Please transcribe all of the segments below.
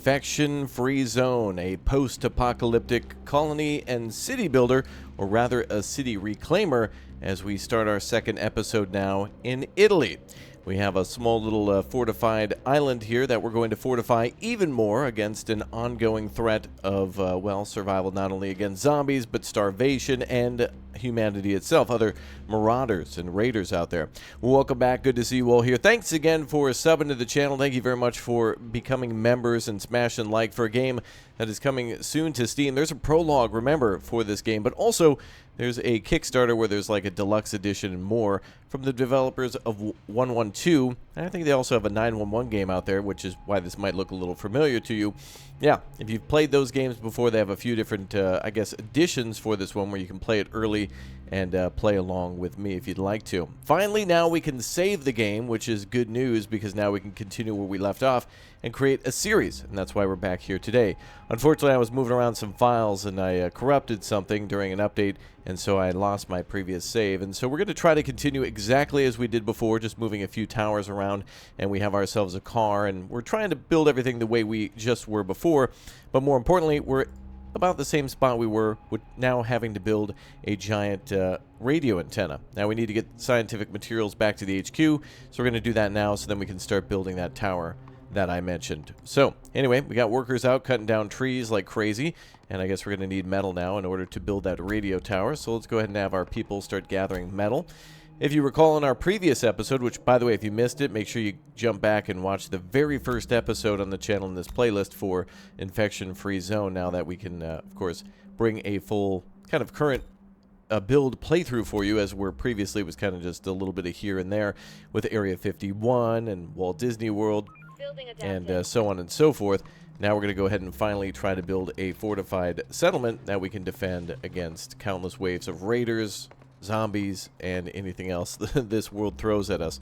Infection-free zone, a post-apocalyptic colony and city builder, or rather a city reclaimer, as we start our second episode now in Italy. We have a small little fortified island here that we're going to fortify even more against an ongoing threat of, survival not only against zombies, but starvation and humanity itself, other marauders and raiders out there. Welcome back. Good to see you all here. Thanks again for subbing to the channel. Thank you very much for becoming members and smashing like for a game that is coming soon to Steam. There's a prologue, remember, for this game, but also there's a Kickstarter where there's like a deluxe edition and more from the developers of 112. And I think they also have a 911 game out there, which is why this might look a little familiar to you. Yeah, if you've played those games before, they have a few different, additions for this one where you can play it early and play along with me if you'd like to. Finally, now we can save the game, which is good news because now we can continue where we left off and create a series, and that's why we're back here today. Unfortunately, I was moving around some files and I corrupted something during an update, and so I lost my previous save. And so we're going to try to continue exactly as we did before, just moving a few towers around, and we have ourselves a car, and we're trying to build everything the way we just were before. But more importantly, we're about the same spot we were with now having to build a giant radio antenna. Now we need to get scientific materials back to the HQ, so we're going to do that now so then we can start building that tower that I mentioned. So anyway, we got workers out cutting down trees like crazy, and I guess we're going to need metal now in order to build that radio tower. So let's go ahead and have our people start gathering metal. If you recall in our previous episode, which, by the way, if you missed it, make sure you jump back and watch the very first episode on the channel in this playlist for Infection-Free Zone, now that we can, of course, bring a full kind of current build playthrough for you, as where previously it was kind of just a little bit of here and there with Area 51 and Walt Disney World and so on and so forth. Now we're going to go ahead and finally try to build a fortified settlement that we can defend against countless waves of raiders, zombies, and anything else this world throws at us.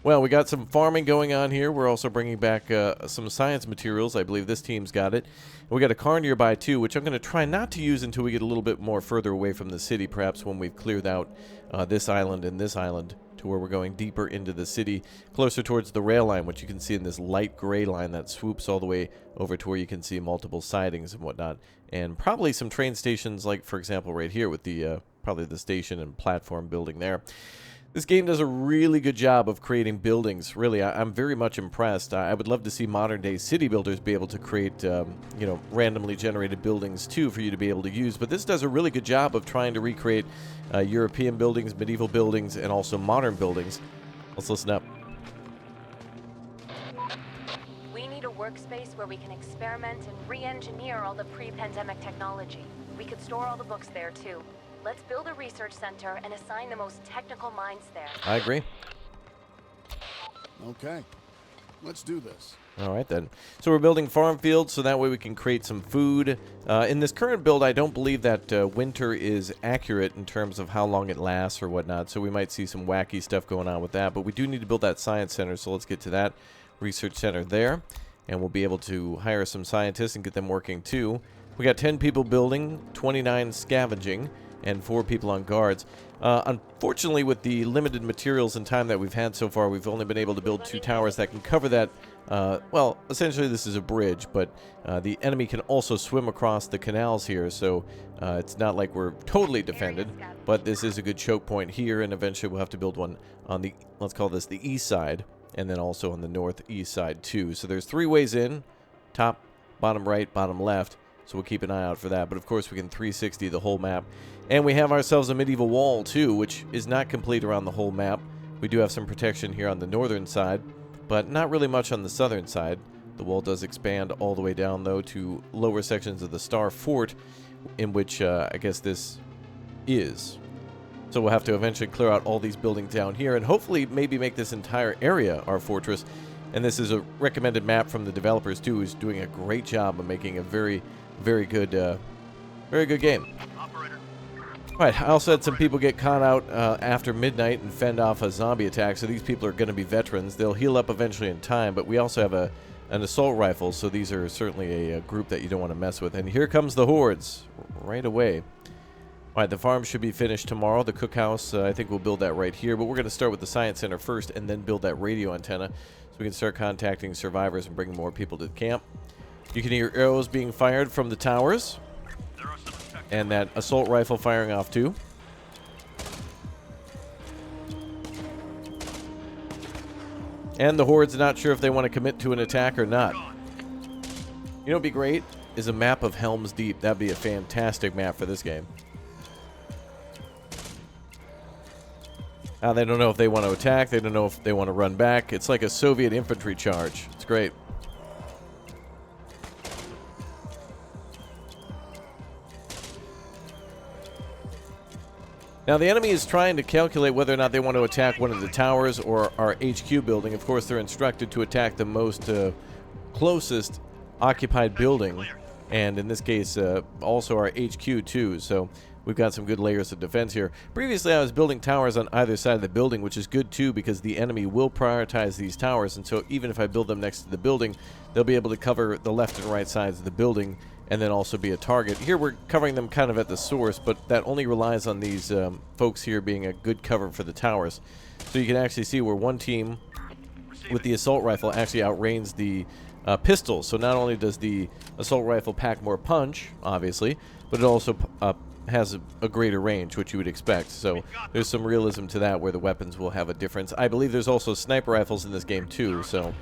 Well, we got some farming going on here. We're also bringing back some science materials. I believe this team's got it. We got a car nearby too, which I'm going to try not to use until we get a little bit more further away from the city, perhaps when we've cleared out this island and this island, to where we're going deeper into the city, closer towards the rail line, which you can see in this light gray line that swoops all the way over to where you can see multiple sidings and whatnot, and probably some train stations, like for example right here with the probably the station and platform building there. This game does a really good job of creating buildings. Really, I'm very much impressed. I would love to see modern-day city builders be able to create, randomly generated buildings too for you to be able to use. But this does a really good job of trying to recreate European buildings, medieval buildings, and also modern buildings. Let's listen up. We need a workspace where we can experiment and re-engineer all the pre-pandemic technology. We could store all the books there too. Let's build a research center and assign the most technical minds there. I agree. Okay, let's do this. All right, then. So we're building farm fields so that way we can create some food. In this current build, I don't believe that winter is accurate in terms of how long it lasts or whatnot, so we might see some wacky stuff going on with that. But we do need to build that science center, so let's get to that research center there. And we'll be able to hire some scientists and get them working too. We got 10 people building, 29 scavenging, and 4 people on guards. Unfortunately, with the limited materials and time that we've had so far, we've only been able to build 2 towers that can cover that. Well, essentially this is a bridge, but the enemy can also swim across the canals here, so it's not like we're totally defended, but this is a good choke point here, and eventually we'll have to build one on the, let's call this the east side, and then also on the northeast side too. So there's 3 ways in: top, bottom right, bottom left. So we'll keep an eye out for that. But of course we can 360 the whole map. And we have ourselves a medieval wall too, which is not complete around the whole map. We do have some protection here on the northern side, but not really much on the southern side. The wall does expand all the way down though to lower sections of the Star Fort, in which I guess this is. So we'll have to eventually clear out all these buildings down here and hopefully maybe make this entire area our fortress. And this is a recommended map from the developers too, who's doing a great job of making a very good game. All right, I also had some people get caught out after midnight and fend off a zombie attack, so these people are going to be veterans. They'll heal up eventually in time, but we also have an assault rifle, so these are certainly a group that you don't want to mess with. And here comes the hordes right away. All right, the farm should be finished tomorrow. The cookhouse, I think we'll build that right here, but we're going to start with the science center first and then build that radio antenna so we can start contacting survivors and bringing more people to the camp. You can hear arrows being fired from the towers. And that assault rifle firing off too. And the Horde's not sure if they want to commit to an attack or not. You know what would be great? Is a map of Helm's Deep. That'd be a fantastic map for this game. They don't know if they want to attack. They don't know if they want to run back. It's like a Soviet infantry charge. It's great. Now, the enemy is trying to calculate whether or not they want to attack one of the towers or our HQ building. Of course, they're instructed to attack the most closest occupied building. And in this case, also our HQ too. So we've got some good layers of defense here. Previously, I was building towers on either side of the building, which is good too because the enemy will prioritize these towers. And so even if I build them next to the building, they'll be able to cover the left and right sides of the building and then also be a target. Here we're covering them kind of at the source, but that only relies on these folks here being a good cover for the towers. So you can actually see where one team with the assault rifle actually outranges the pistol. So not only does the assault rifle pack more punch, obviously, but it also has a greater range, which you would expect. So there's some realism to that where the weapons will have a difference. I believe there's also sniper rifles in this game too, so...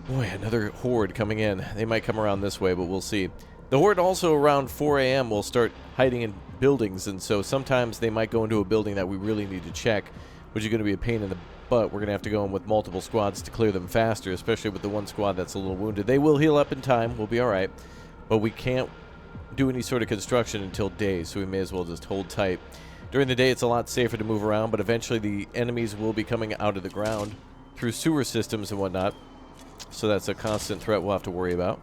Boy, another Horde coming in. They might come around this way, but we'll see. The Horde also around 4 a.m. will start hiding in buildings, and so sometimes they might go into a building that we really need to check, which is going to be a pain in the butt. We're going to have to go in with multiple squads to clear them faster, especially with the one squad that's a little wounded. They will heal up in time. We'll be all right, but we can't do any sort of construction until day, so we may as well just hold tight. During the day, it's a lot safer to move around, but eventually the enemies will be coming out of the ground through sewer systems and whatnot. So that's a constant threat we'll have to worry about.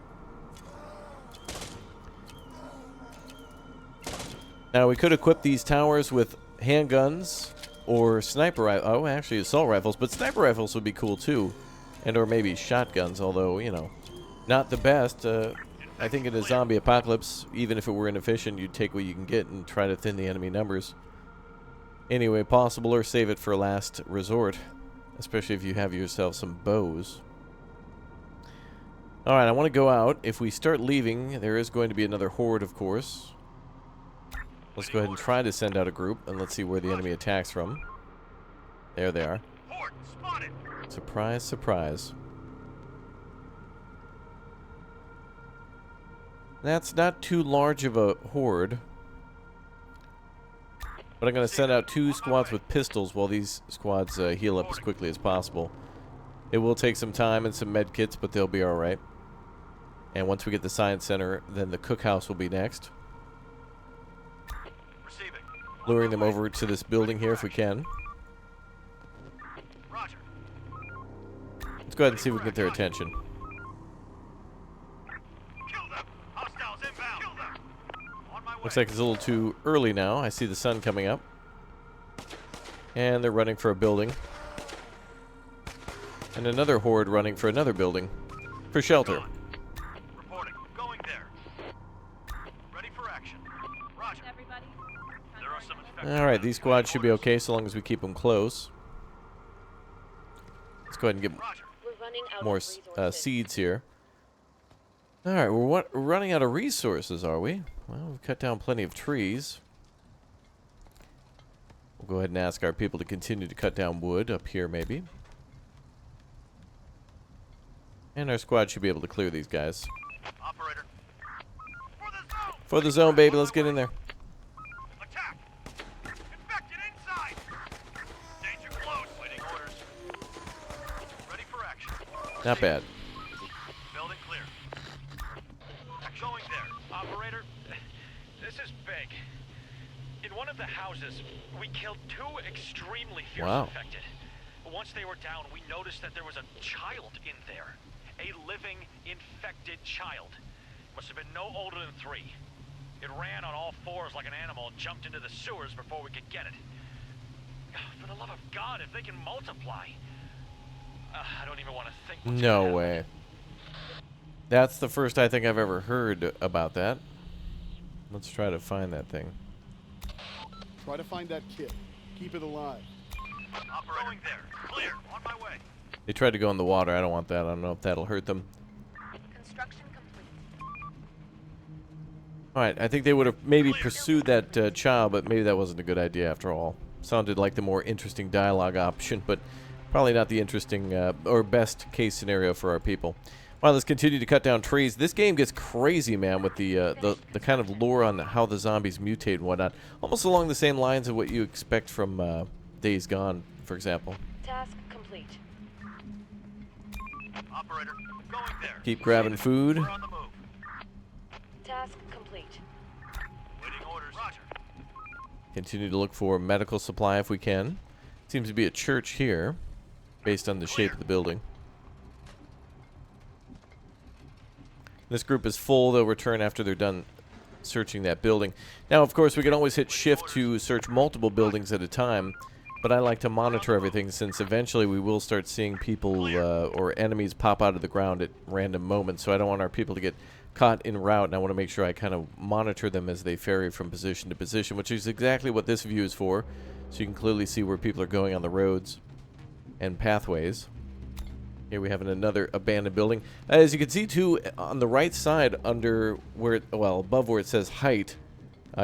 Now, we could equip these towers with handguns or sniper rifles. Oh, actually, assault rifles. But sniper rifles would be cool, too. And or maybe shotguns, although, you know, not the best. I think in a zombie apocalypse, even if it were inefficient, you'd take what you can get and try to thin the enemy numbers. Any way possible, or save it for last resort. Especially if you have yourself some bows. Alright, I want to go out. If we start leaving, there is going to be another Horde, of course. Let's go ahead and try to send out a group, and let's see where the enemy attacks from. There they are. Surprise, surprise. That's not too large of a Horde. But I'm going to send out 2 squads with pistols while these squads heal up as quickly as possible. It will take some time and some med kits, but they'll be alright. And once we get the science center, then the cookhouse will be next. Luring them over to this building here if we can. Let's go ahead and see if we can get their attention. Looks like it's a little too early now. I see the sun coming up. And they're running for a building. And another Horde running for another building. For shelter. Reporting. Going there. Ready for action. Roger. Everybody. There are some infected. Alright, these squads should be okay so long as we keep them close. Let's go ahead and get more seeds here. Alright, we're running out of resources, are we? Well, we've cut down plenty of trees. We'll go ahead and ask our people to continue to cut down wood up here, maybe. And our squad should be able to clear these guys. Operator. For the zone, baby. Let's get in there. Attack. Infected inside. Danger close. Waiting orders. Ready for action. Not bad. Building clear. Going there. Operator. This is big. In one of the houses, we killed 2 extremely fierce infected. Once they were down, we noticed that there was a child in there. A living, infected child. Must have been no older than 3. It ran on all 4s like an animal and jumped into the sewers before we could get it. For the love of God, if they can multiply. I don't even want to think what's No gonna way. That's the first I think I've ever heard about that. Let's try to find that thing. Try to find that kid. Keep it alive. Operating there. Clear. On my way. They tried to go in the water. I don't want that. I don't know if that'll hurt them. Construction All right, I think they would have maybe pursued that child, but maybe that wasn't a good idea after all. Sounded like the more interesting dialogue option, but probably not the interesting or best case scenario for our people. All right, let's continue to cut down trees. This game gets crazy, man, with the kind of lore on how the zombies mutate and whatnot. Almost along the same lines of what you expect from Days Gone, for example. Task complete. Operator, going there. Keep grabbing food. We're on the move. Task complete. Waiting orders. Roger. Continue to look for medical supply if we can. Seems to be a church here, based on the shape of the building. This group is full. They'll return after they're done searching that building. Now, of course, we can always hit shift to search multiple buildings at a time, but I like to monitor everything since eventually we will start seeing people or enemies pop out of the ground at random moments, so I don't want our people to get caught en route, and I want to make sure I kind of monitor them as they ferry from position to position, which is exactly what this view is for, so you can clearly see where people are going on the roads and pathways. Here we have another abandoned building. As you can see, too, on the right side under where, well, above where it says height,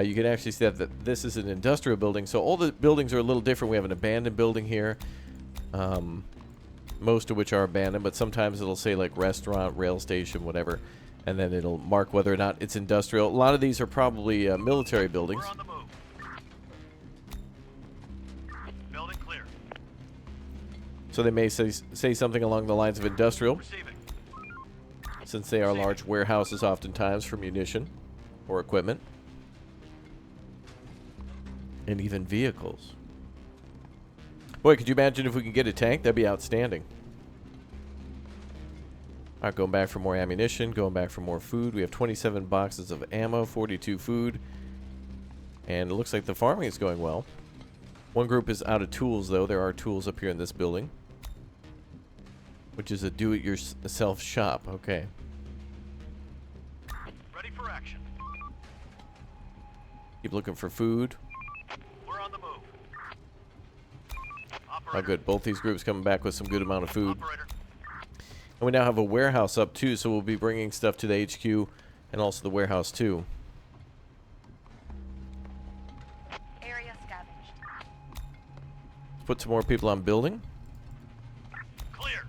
you can actually see that this is an industrial building. So all the buildings are a little different. We have an abandoned building here, most of which are abandoned, but sometimes it'll say like restaurant, rail station, whatever, and then it'll mark whether or not it's industrial. A lot of these are probably military buildings. We're on the move. Building clear. So they may say something along the lines of industrial, Receiving. since they are large warehouses oftentimes for munition or equipment. And even vehicles. Boy, could you imagine if we could get a tank? That'd be outstanding. Alright, going back for more ammunition, going back for more food. We have 27 boxes of ammo, 42 food. And it looks like the farming is going well. One group is out of tools, though. There are tools up here in this building, which is a do-it-yourself shop. Okay. Ready for action. Keep looking for food. We're on the move. Oh, Operator. good. Both these groups coming back with some good amount of food. Operator. And we now have a warehouse up, too, so we'll be bringing stuff to the HQ and also the warehouse, too. Area scavenged. Let's put some more people on building. Clear.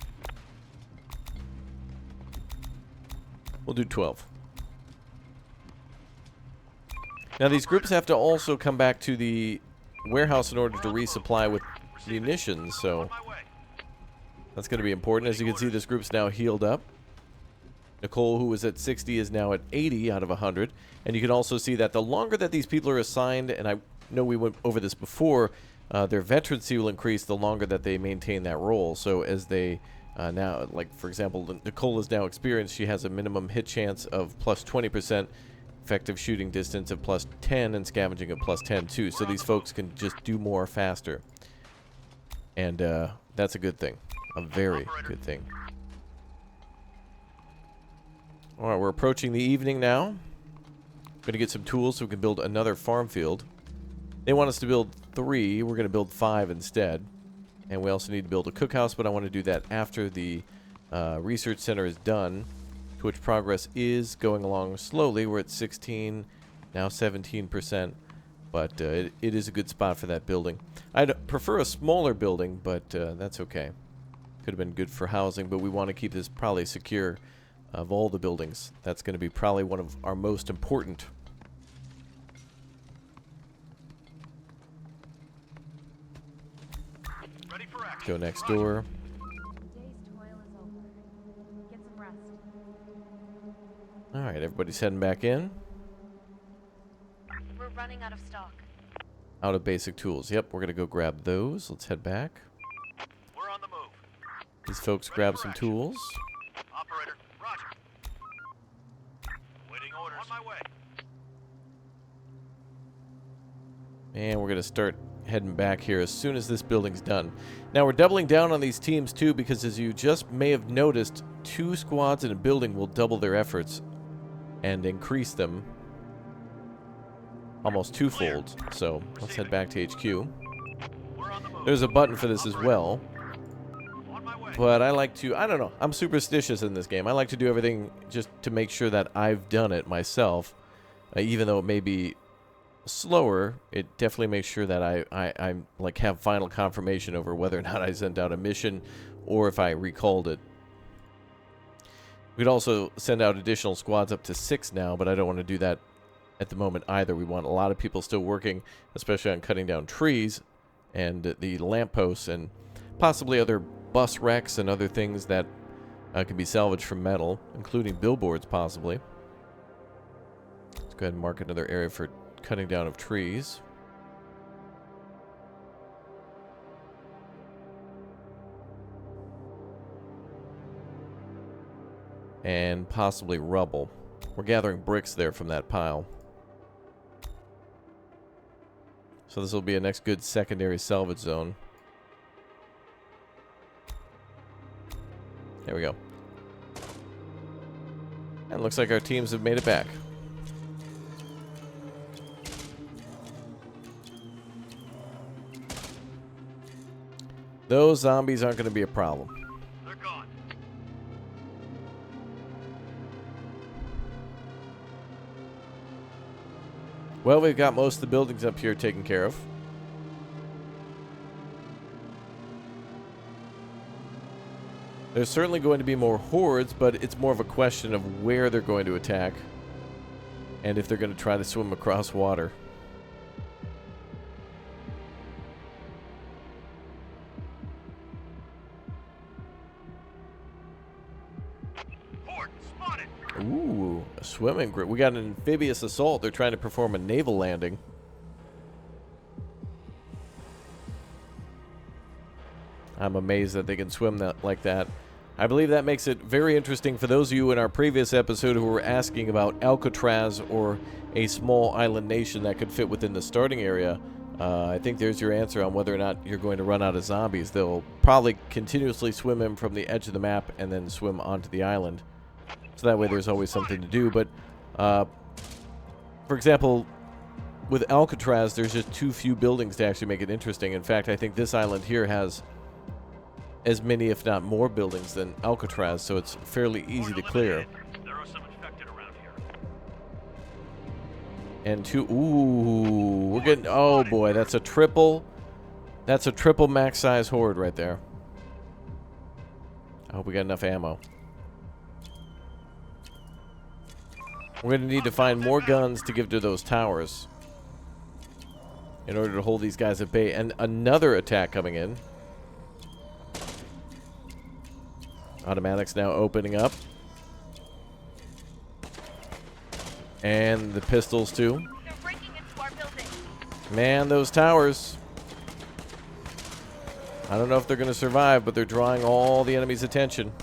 We'll do 12. Now, these groups have to also come back to the warehouse in order to resupply with munitions, so On my way. that's going to be important. As you can see, this group's now healed up. Nicole, who was at 60, is now at 80 out of 100. And you can also see that the longer that these people are assigned, and I know we went over this before, their veterancy will increase the longer that they maintain that role. So as they now, like, for example, Nicole is now experienced. She has a minimum hit chance of plus 20%, effective shooting distance of plus 10, and scavenging of plus 10 too. So these folks can just do more faster. And that's a good thing. A very good thing. Alright, we're approaching the evening now. Going to get some tools so we can build another farm field. They want us to build 3. We're going to build 5 instead. And we also need to build a cookhouse, but I want to do that after the research center is done, to which progress is going along slowly. We're at 16, now 17%, but it is a good spot for that building. I'd prefer a smaller building, but that's okay. Could have been good for housing, but we want to keep this probably secure. Of all the buildings, that's going to be probably one of our most important. Ready for action. Go next door. Day's toil is over. Get some rest. All right, everybody's heading back in. We're running out of stock. Out of basic tools. Yep, we're going to go grab those. Let's head back. We're on the move. These folks grab some tools. Operator, roger. Waiting orders. On my way. And we're going to start heading back here as soon as this building's done. Now, we're doubling down on these teams, too, because as you just may have noticed, 2 squads in a building will double their efforts and increase them almost twofold. So, let's head back to HQ. We're on the move. There's a button for this as well. On my way. But I like to, I don't know, I'm superstitious in this game. I like to do everything just to make sure that I've done it myself. Even though it may be slower, it definitely makes sure that I like have final confirmation over whether or not I sent out a mission or if I recalled it. We'd also send out additional squads up to 6 now, but I don't want to do that at the moment either. We want a lot of people still working, especially on cutting down trees and the lampposts and possibly other bus wrecks and other things that can be salvaged from metal, including billboards possibly. Let's go ahead and mark another area for cutting down of trees. And possibly rubble. We're gathering bricks there from that pile. So this will be a next good secondary salvage zone. There we go. And it looks like our teams have made it back. Those zombies aren't going to be a problem. They're gone. Well, we've got most of the buildings up here taken care of. There's certainly going to be more hordes, but it's more of a question of where they're going to attack and if they're going to try to swim across water. Horde spotted. Ooh, a swimming group. We got an amphibious assault. They're trying to perform a naval landing. I'm amazed that they can swim that like that. I believe that makes it very interesting for those of you in our previous episode who were asking about Alcatraz or a small island nation that could fit within the starting area. I think there's your answer on whether or not you're going to run out of zombies. They'll probably continuously swim in from the edge of the map and then swim onto the island. So that way there's always something to do. But, for example, with Alcatraz, there's just too few buildings to actually make it interesting. In fact, I think this island here has as many, if not more, buildings than Alcatraz, so it's fairly easy to clear. There are some infected around here. And ooh, we're getting, oh boy, that's a triple max size horde right there. I hope we got enough ammo. We're going to need to find more guns to give to those towers in order to hold these guys at bay. And another attack coming in. Automatics now opening up. And the pistols too. They're breaking into our building. Man, those towers. I don't know if they're going to survive, but they're drawing all the enemy's attention.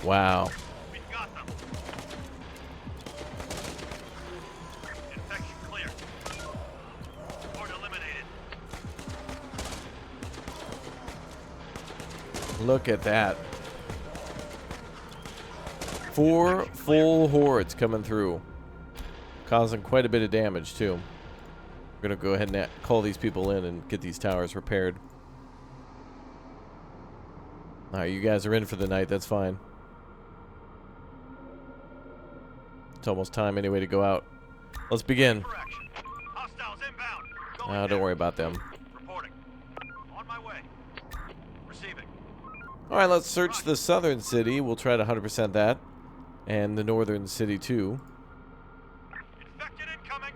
Wow. We've got them. Infection clear. Horde eliminated. Look at that. 4 full hordes coming through. Causing quite a bit of damage, too. We're going to go ahead and call these people in and get these towers repaired. Alright, you guys are in for the night. That's fine. It's almost time anyway to go out. Let's begin. Hostiles inbound. Oh, don't worry about them. Reporting. On my way. Receiving. Alright, let's search the southern city. We'll try to 100% that. And the northern city, too. Infected incoming.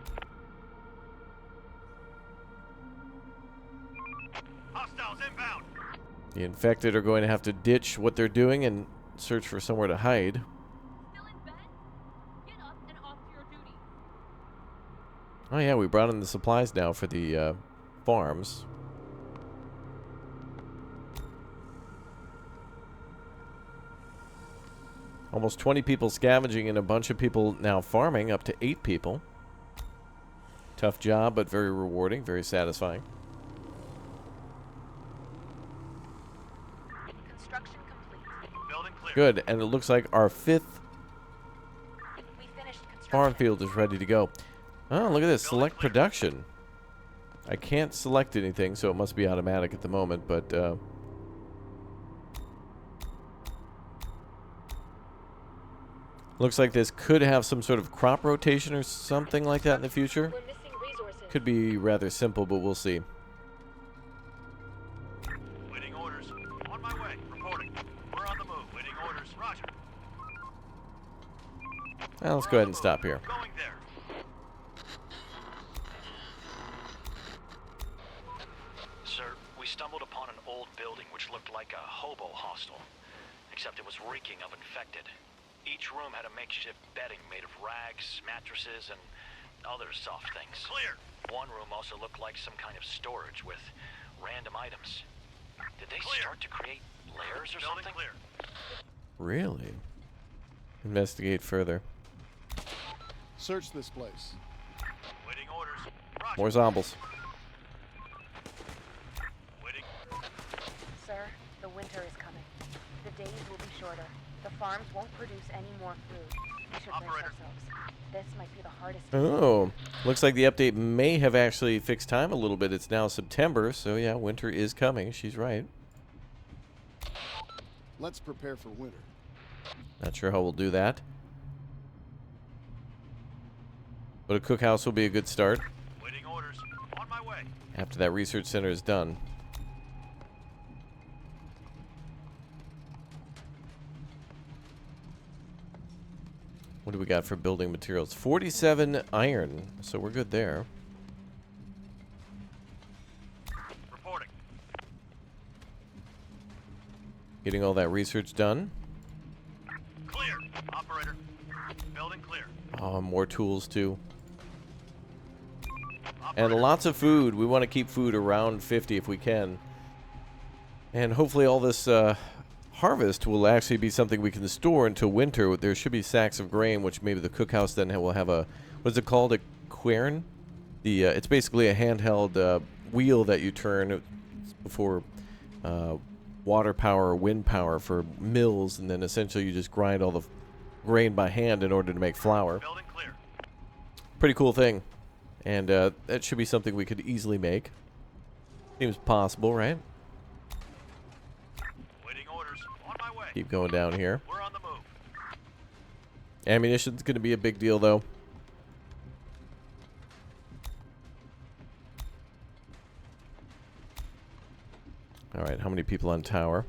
Hostiles inbound. The infected are going to have to ditch what they're doing and search for somewhere to hide. Still in bed? Get up and off to your duty. Oh yeah, we brought in the supplies now for the farms. Almost 20 people scavenging and a bunch of people now farming, up to 8 people. Tough job, but very rewarding, very satisfying. Construction complete. Building clear. Good, and it looks like our 5th We finished construction. farm field is ready to go. Oh, look at this, select production. I can't select anything, so it must be automatic at the moment, but looks like this could have some sort of crop rotation or something like that in the future. We're missing resources. Could be rather simple, but we'll see. Waiting orders. On my way. Reporting. We're on the move. Waiting orders. Roger. Well, let's go ahead and stop here. Going there. Sir, we stumbled upon an old building which looked like a hobo hostel, except it was reeking of infected. Each room had a makeshift bedding made of rags, mattresses, and other soft things. Clear. One room also looked like some kind of storage with random items. Did they start to create layers or something? Clear. Really? Investigate further. Search this place. Waiting orders. Roger. More zombies. Waiting. Sir, the winter is coming. The days will be shorter. The farms won't produce any more food. We should brace Operator. ourselves. This might be the hardest. Oh, looks like the update may have actually fixed time a little bit. It's now September, so yeah, winter is coming. She's right. Let's prepare for winter. Not sure how we'll do that. But a cookhouse will be a good start Waiting orders. On my way. after that research center is done. What do we got for building materials? 47 iron, so we're good there. Reporting. Getting all that research done. Clear. Operator. Building clear. Oh, more tools too. And Operator. lots of food. We want to keep food around 50 if we can. And hopefully all this harvest will actually be something we can store until winter. There should be sacks of grain, which maybe the cookhouse then will have a, what's it called, a quern? It's basically a handheld wheel that you turn for water power or wind power for mills, and then essentially you just grind all the grain by hand in order to make flour. Building clear. Pretty cool thing. And that should be something we could easily make. Seems possible, right? Waiting orders. On my way. Keep going down here. We're on the move. Ammunition's going to be a big deal, though. All right, how many people on tower?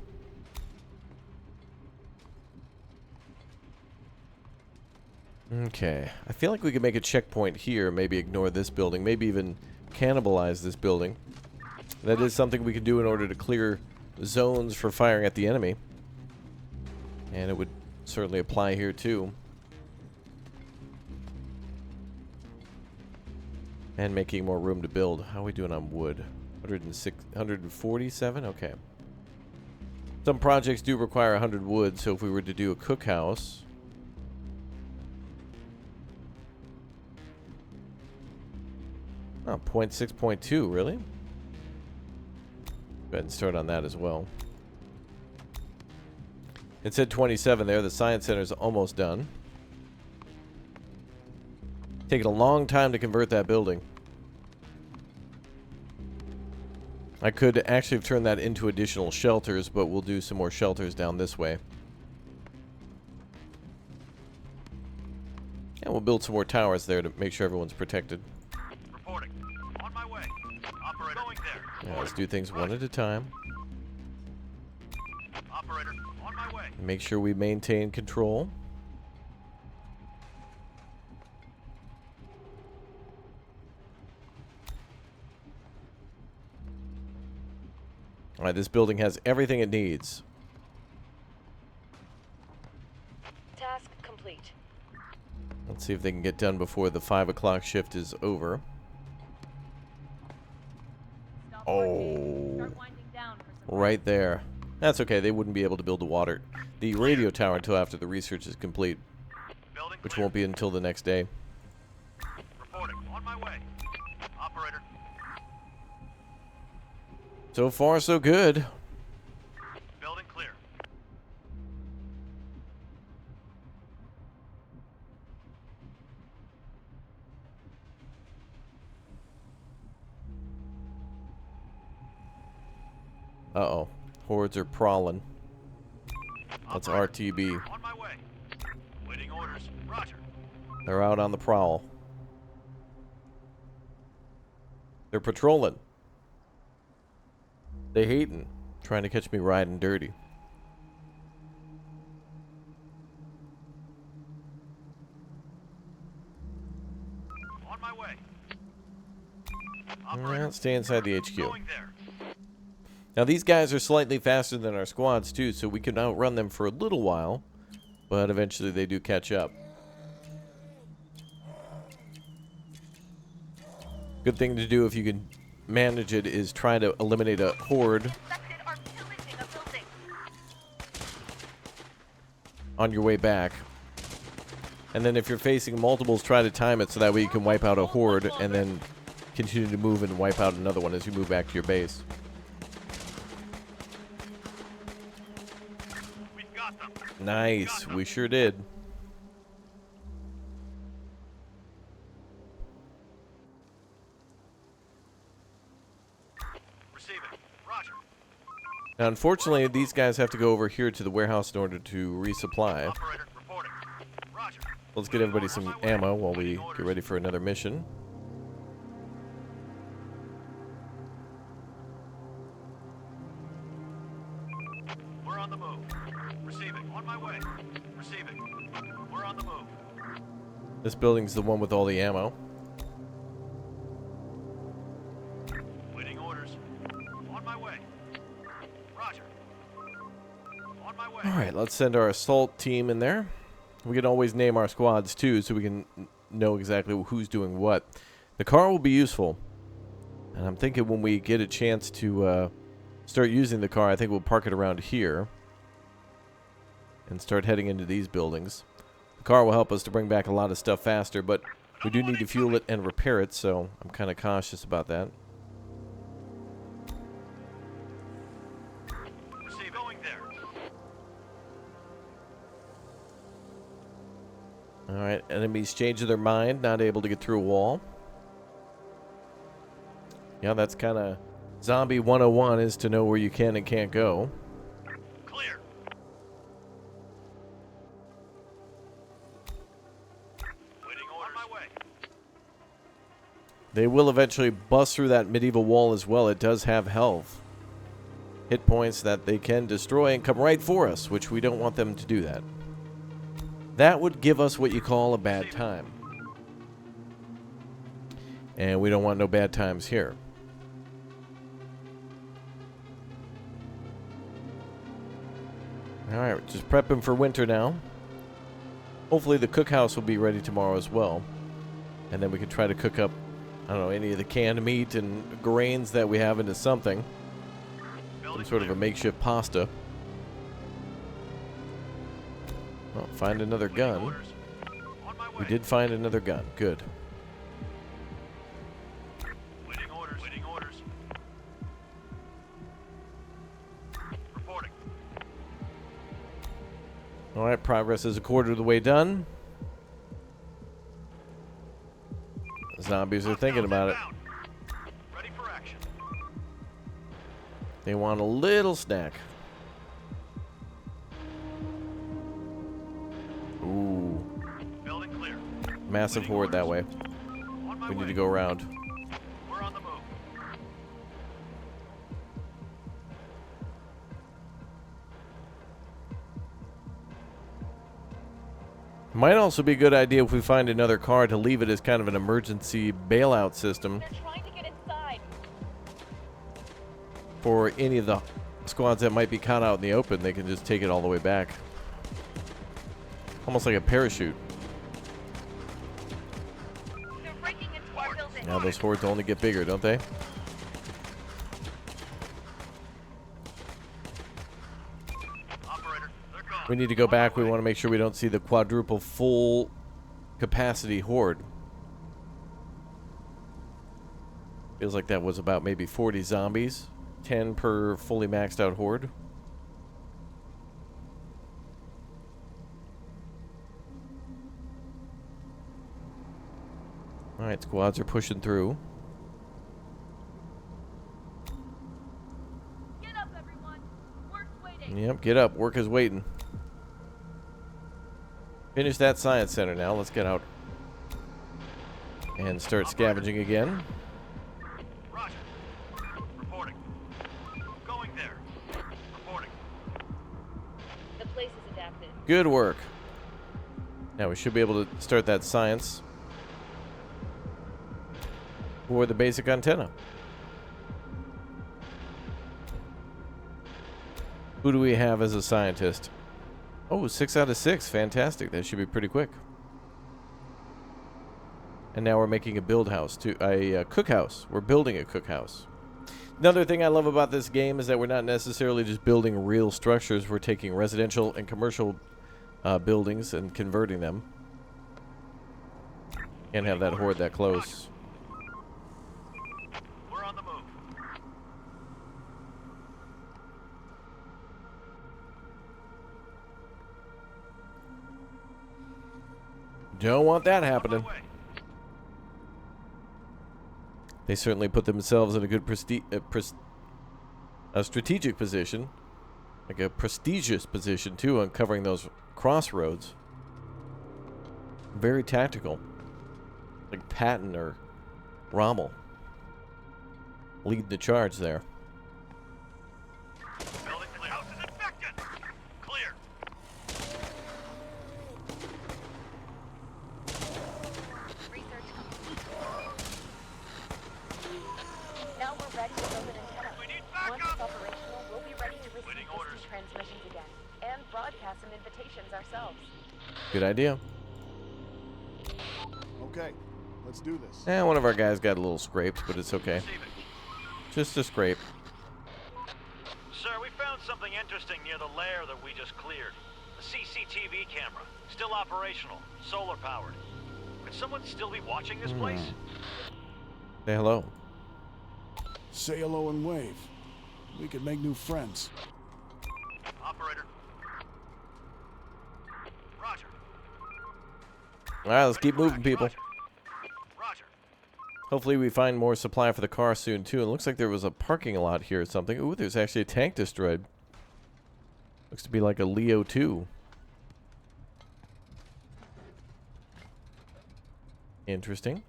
Okay, I feel like we could make a checkpoint here, maybe ignore this building, maybe even cannibalize this building. That is something we could do in order to clear zones for firing at the enemy. And it would certainly apply here too. And making more room to build. How are we doing on wood? 147? Okay. Some projects do require 100 wood, so if we were to do a cookhouse... Oh, 0.6.2, really? Go ahead and start on that as well. It said 27 there. The Science Center's almost done. Taking a long time to convert that building. I could actually have turned that into additional shelters, but we'll do some more shelters down this way. And we'll build some more towers there to make sure everyone's protected. Reporting. On my way. Operator. Going there. Yeah, let's do things one at a time. Operator. On my way. Make sure we maintain control. Alright, this building has everything it needs. Task complete. Let's see if they can get done before the 5 o'clock shift is over. Oh, right there. That's okay. They wouldn't be able to build the radio tower until after the research is complete, Building which clear. won't be until the next day. Reporting. On my way. Operator. So far, so good. Building clear. Uh-oh. Hordes are prowling. That's RTB. On my way. Waiting orders. Roger. They're out on the prowl. They're patrolling. They hating. Trying to catch me riding dirty. On my way. Well, stay inside the HQ. Going there. Now these guys are slightly faster than our squads too, so we can outrun them for a little while, but eventually they do catch up. Good thing to do if you can manage it is try to eliminate a horde on your way back. And then if you're facing multiples, try to time it so that way you can wipe out a horde and then continue to move and wipe out another one as you move back to your base. We've got them. Nice, we sure did. Receiving. Roger. Now, unfortunately, these guys have to go over here to the warehouse in order to resupply. Operator reporting. Roger. Let's get everybody some ammo while we get ready for another mission. We're on the move. Receiving. On my way. Receiving. We're on the move. This building's the one with all the ammo. Waiting orders. On my way. Roger. On my way. Alright, let's send our assault team in there. We can always name our squads too, so we can know exactly who's doing what. The car will be useful. And I'm thinking when we get a chance to start using the car, I think we'll park it around here. And start heading into these buildings. The car will help us to bring back a lot of stuff faster, but we do need to fuel it and repair it, so I'm kind of cautious about that. Receive. Going there. Alright, enemies changing their mind, not able to get through a wall. Yeah, that's kind of Zombie 101 is to know where you can and can't go. Clear. Waiting orders. On my way. They will eventually bust through that medieval wall as well. It does have health. Hit points that they can destroy and come right for us, which we don't want them to do that. That would give us what you call a bad time. And we don't want no bad times here. Alright, just prepping for winter now. Hopefully the cookhouse will be ready tomorrow as well. And then we can try to cook up, I don't know, any of the canned meat and grains that we have into something. Some sort of a makeshift pasta. Oh, find another gun. We did find another gun. Good. Waiting orders. Waiting orders. Reporting. Alright, progress is a quarter of the way done. The zombies are thinking about it. Ready for action. They want a little snack. Ooh. Building clear. Massive horde that way. On my We need way. to go around. We're on the move. Might also be a good idea if we find another car to leave it as kind of an emergency bailout system They're trying to get inside. for any of the squads that might be caught out in the open. They can just take it all the way back. Almost like a parachute. They're breaking into our building. Now those hordes only get bigger, don't they? Operator, they're gone. We need to go back. We want to make sure we don't see the quadruple full capacity horde. Feels like that was about maybe 40 zombies. 10 per fully maxed out horde. Alright, squads are pushing through. Get up, everyone. Yep, get up. Work is waiting. Finish that science center now. Let's get out. And start scavenging again. Roger. Reporting. Going there. Reporting. The place is adapted. Good work. Now we should be able to start that science for the basic antenna. Who do we have as a scientist? Oh, 6 out of 6. Fantastic. That should be pretty quick. And now we're making a build house, too. A cookhouse. We're building a cookhouse. Another thing I love about this game is that we're not necessarily just building real structures. We're taking residential and commercial buildings and converting them. Can't have that horde that close. We're on the move. Don't want that On happening. my way. They certainly put themselves in a good strategic position. Like a prestigious position, too, on covering those crossroads. Very tactical. Like Patton or Rommel. Leading the charge there. Building clear. House is infected. Clear. Research complete. Now we're ready to build an antenna. We need Once it's backup. operational, we'll be ready to receive Waiting distant orders. transmissions again. And broadcast some invitations ourselves. Good idea. Okay, let's do this. One of our guys got a little scraped, but it's okay. Receiving. Just a scrape. Sir, we found something interesting near the lair that we just cleared. A CCTV camera. Still operational. Solar powered. Could someone still be watching this place? Say hello. Say hello and wave. We could make new friends. Operator. Roger. All right, let's Ready keep for moving, action. people. Roger. Roger. Hopefully we find more supply for the car soon, too. It looks like there was a parking lot here or something. Ooh, there's actually a tank destroyed. Looks to be like a Leo 2. Interesting.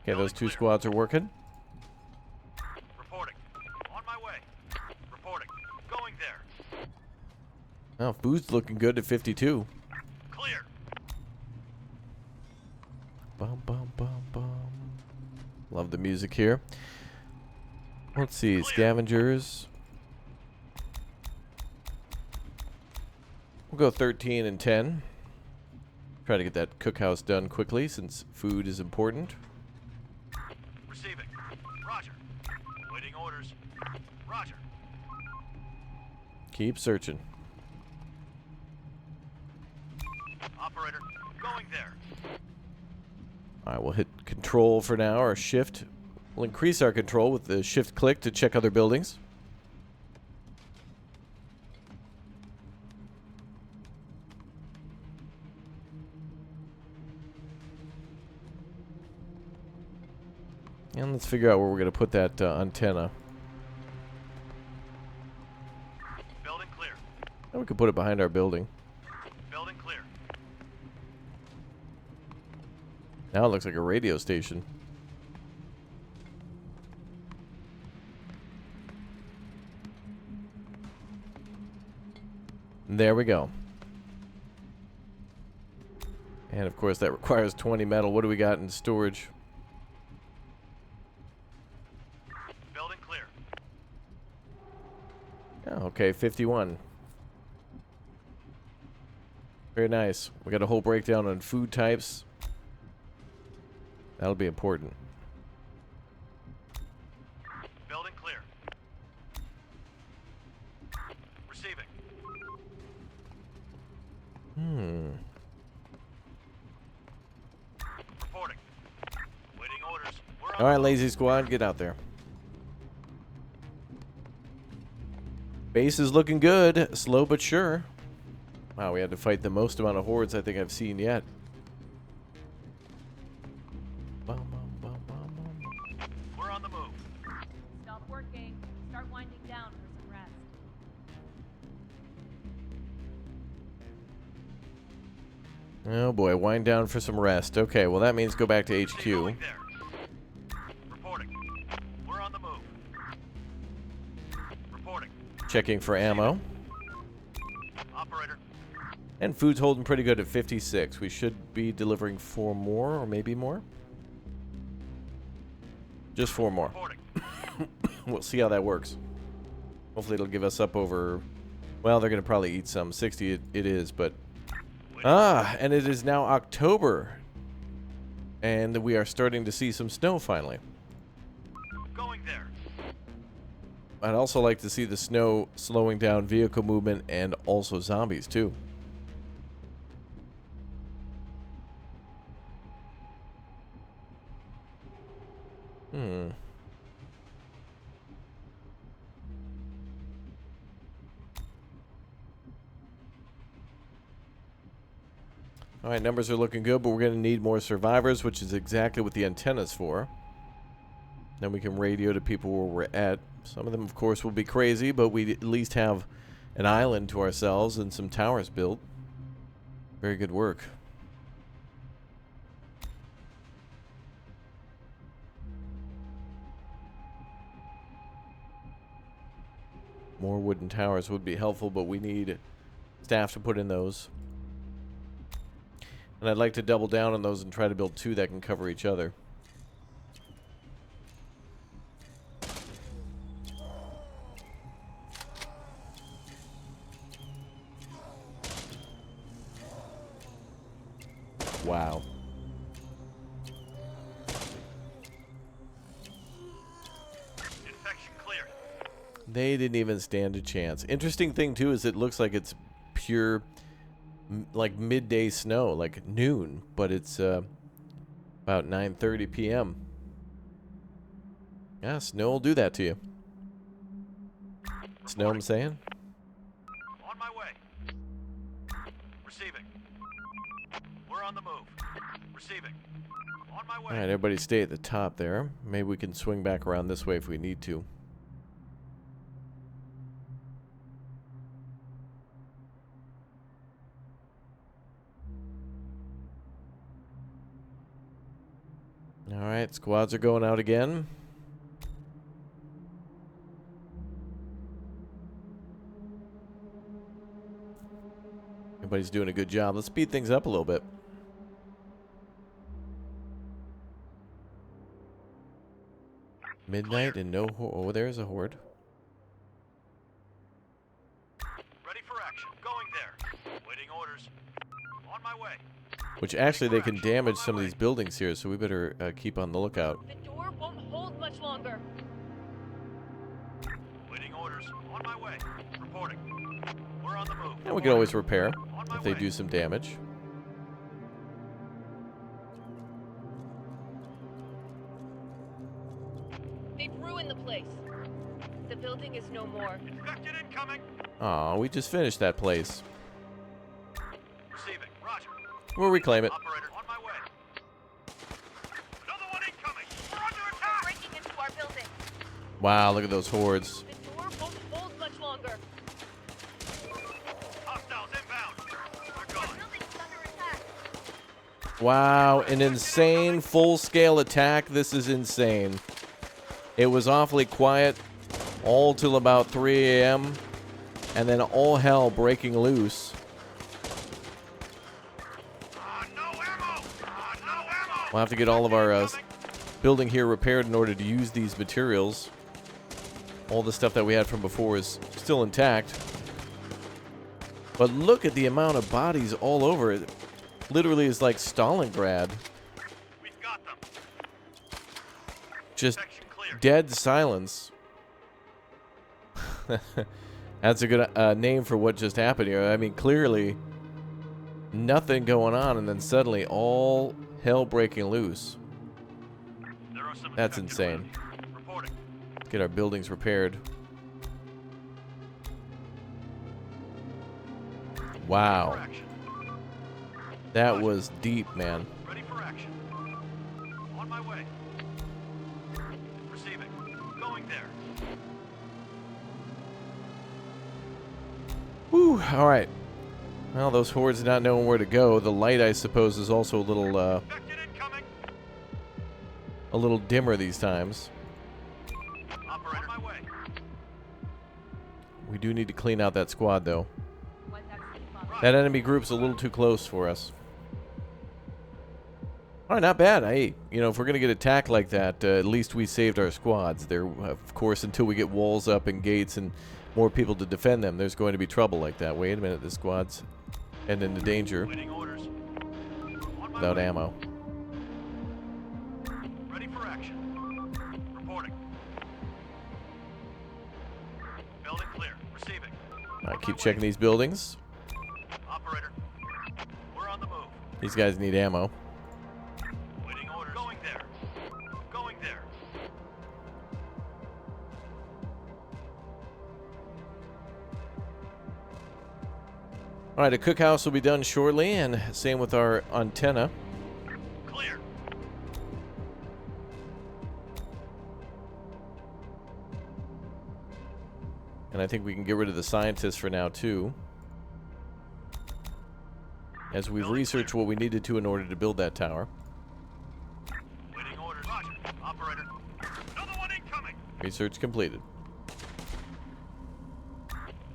Okay, those two squads are working. Reporting. On my way. Reporting. Going there. Oh, food's looking good at 52. Clear. Bum, bum, bum, bum. Love the music here. Let's see, scavengers. We'll go 13 and 10. Try to get that cookhouse done quickly since food is important. Receiving. Roger. Waiting orders. Roger. Keep searching. Operator. Going there. Alright, we'll hit control for now, or shift. We'll increase our control with the shift click to check other buildings. And let's figure out where we're going to put that antenna. Building clear. And we could put it behind our building. Building clear. Now it looks like a radio station. There we go. And of course that requires 20 metal. What do we got in storage? Building clear. Oh, okay, 51. Very nice. We got a whole breakdown on food types. That'll be important. Building clear. Receiving. Reporting. Waiting orders. We're on All right, the move. lazy squad, get out there. Base is looking good, slow but sure. Wow, we had to fight the most amount of hordes I think I've seen yet. Bum, bum, bum, bum, bum. Oh boy, wind down for some rest. Okay, well that means go back to HQ. Going there. Reporting. We're on the move. Reporting. Checking for ammo. Operator. And food's holding pretty good at 56. We should be delivering 4 more, or maybe more. Just 4 more. Reporting. We'll see how that works. Hopefully it'll give us up over... Well, they're going to probably eat some. 60 it is, but... and it is now October. And we are starting to see some snow finally. Going there. I'd also like to see the snow slowing down vehicle movement and also zombies, too. Alright, numbers are looking good, but we're going to need more survivors, which is exactly what the antenna's for. Then we can radio to people where we're at. Some of them, of course, will be crazy, but we at least have an island to ourselves and some towers built. Very good work. More wooden towers would be helpful, but we need staff to put in those. And I'd like to double down on those and try to build 2 that can cover each other. Wow. Infection cleared. They didn't even stand a chance. Interesting thing, too, is it looks like it's pure... like midday snow, like noon, but it's about 9:30 p.m. Yeah, snow will do that to you. Snow, I'm saying? On my way. Receiving. We're on the move. Receiving. On my way. Alright, everybody stay at the top there. Maybe we can swing back around this way if we need to. Alright, squads are going out again. Everybody's doing a good job. Let's speed things up a little bit. Midnight and no horde. Oh, there's a horde. Ready for action. Going there. Waiting orders. On my way. Which actually they can damage some of these buildings here, so we better keep on the lookout. The door won't hold much longer. Waiting orders. On my way. Reporting. We're on the move. And we can always repair On my if they way. do some damage. They've ruined the place. The building is no more. Infected incoming. Aw, we just finished that place. Receiving. Roger. We'll reclaim it. Operator. On my way. Another one incoming. We're under attack. Breaking into our building. Wow, look at those hordes. The door won't hold much longer. Hostiles inbound. They're gone. Building's under attack. Wow, an insane full-scale attack. This is insane. It was awfully quiet all till about 3 a.m. and then all hell breaking loose. No ammo. No ammo. We'll have to get all of our building here repaired in order to use these materials. All the stuff that we had from before is still intact. But look at the amount of bodies all over it. Literally is like Stalingrad. We've got them. Just Section clear. dead silence. That's a good name for what just happened here. I mean, clearly nothing going on, and then suddenly all hell breaking loose. There are some That's infected insane. around. Reporting. Get our buildings repaired. Wow. For action. That was deep, man. Ready for action. On my way. Receiving. Going there. Whew, all right. Well, those hordes not knowing where to go. The light, I suppose, is also Infected incoming. a little dimmer these times. Operator, on my way. We do need to clean out that squad, though. That enemy group's a little too close for us. All right, not bad. Hey, you know, if we're going to get attacked like that, at least we saved our squads. There, of course, until we get walls up and gates and more people to defend them, there's going to be trouble like that. Wait a minute, this squad's heading into danger Waiting orders. On my without way. ammo. Ready for action. Reporting. Building clear. Receiving. All right, keep checking these buildings. Operator. We're on the move. These guys need ammo. Waiting orders. Going there. Going there. All right, a cookhouse will be done shortly, and same with our antenna. Clear. And I think we can get rid of the scientists for now, too. As we've researched what we needed to in order to build that tower. Waiting orders. Roger. Operator. Another one incoming. Research completed.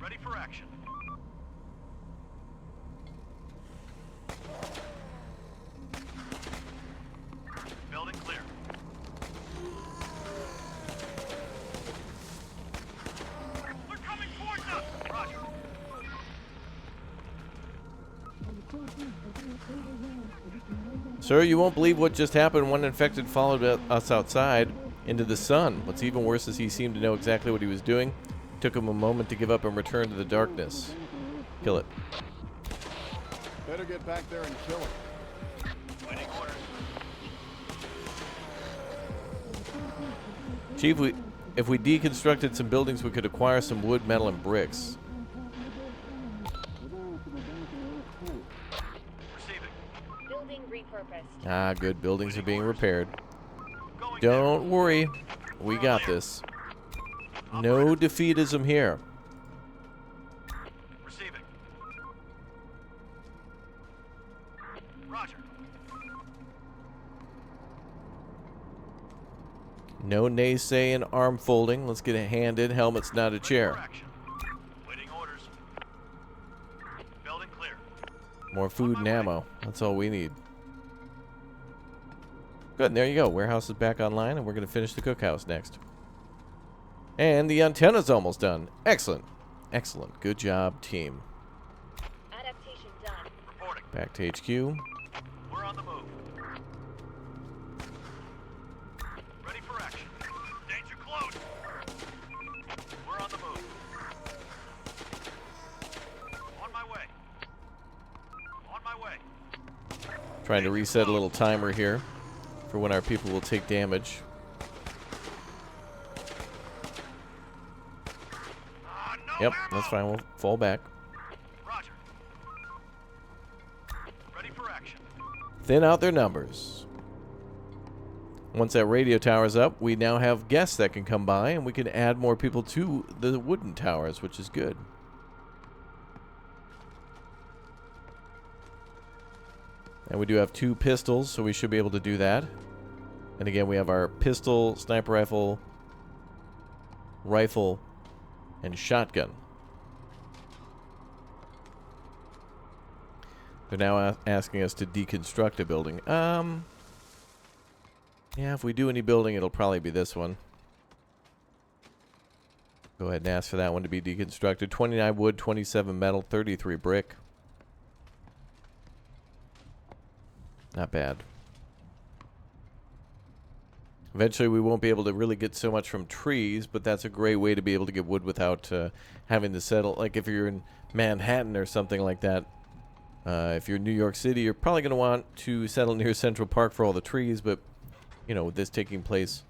Ready for action. Building clear. They're coming towards us. Roger. Sir, you won't believe what just happened. One infected followed us outside into the sun. What's even worse is he seemed to know exactly what he was doing. Took him a moment to give up and return to the darkness. Kill it. Better get back there and kill it. Waiting orders. Chief, if we deconstructed some buildings, we could acquire some wood, metal, and bricks. Receiving. Building repurposed. Ah, good. Buildings are being repaired. Going Don't worry. We got this. No defeatism here. there. Receiving. Roger. No naysaying, arm folding. Let's get a hand in. Helmet's not a Ready for chair. action. Waiting orders. Building clear. More food and ammo. That's all we need. Good, and there you go. Warehouse is back online, and we're going to finish the cookhouse next. And the antenna's almost done. Excellent. Excellent. Good job, team. Adaptation done. Reporting. Back to HQ. We're on the move. Ready for action. Danger close. We're on the move. On my way. On my way. Trying to reset a little timer here for when our people will take damage. No Yep, ammo. that's fine. We'll fall back. Roger. Ready for action. Thin out their numbers. Once that radio tower's up, we now have guests that can come by, and we can add more people to the wooden towers, which is good. And we do have 2 pistols, so we should be able to do that. And again, we have our pistol, sniper rifle, and shotgun. They're now asking us to deconstruct a building. Yeah, if we do any building, it'll probably be this one. Go ahead and ask for that one to be deconstructed. 29 wood, 27 metal, 33 brick. Not bad. Eventually, we won't be able to really get so much from trees, but that's a great way to be able to get wood without having to settle. Like if you're in Manhattan or something like that, if you're in New York City, you're probably going to want to settle near Central Park for all the trees, but, you know, with this taking place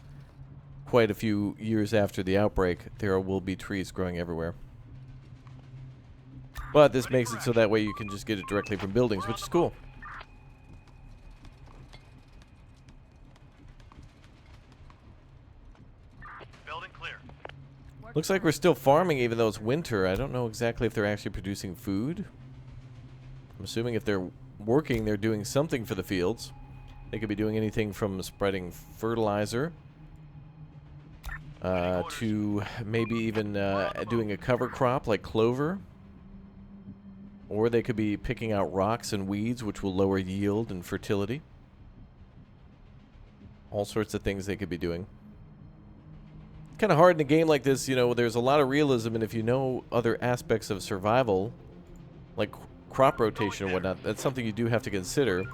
quite a few years after the outbreak, there will be trees growing everywhere. But this makes it so that way you can just get it directly from buildings, which is cool. Building clear. Looks like we're still farming even though it's winter. I don't know exactly if they're actually producing food. I'm assuming if they're working, they're doing something for the fields. They could be doing anything from spreading fertilizer to maybe even doing a cover crop like clover. Or they could be picking out rocks and weeds, which will lower yield and fertility. All sorts of things they could be doing. Kind of hard in a game like this, you know, there's a lot of realism, and if you know other aspects of survival, like crop rotation or whatnot, that's something you do have to consider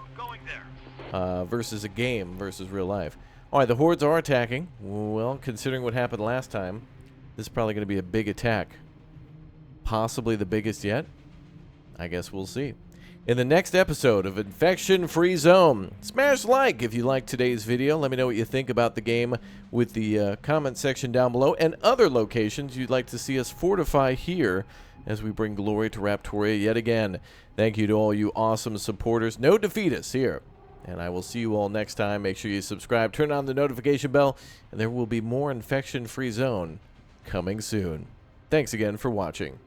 versus a game, versus real life. All right, the hordes are attacking. Well, considering what happened last time, this is probably going to be a big attack. Possibly the biggest yet. I guess we'll see. In the next episode of Infection Free Zone, smash like if you liked today's video. Let me know what you think about the game with the comment section down below, and other locations you'd like to see us fortify here as we bring glory to Raptoria yet again. Thank you to all you awesome supporters. No defeat us here. And I will see you all next time. Make sure you subscribe, turn on the notification bell, and there will be more Infection Free Zone coming soon. Thanks again for watching.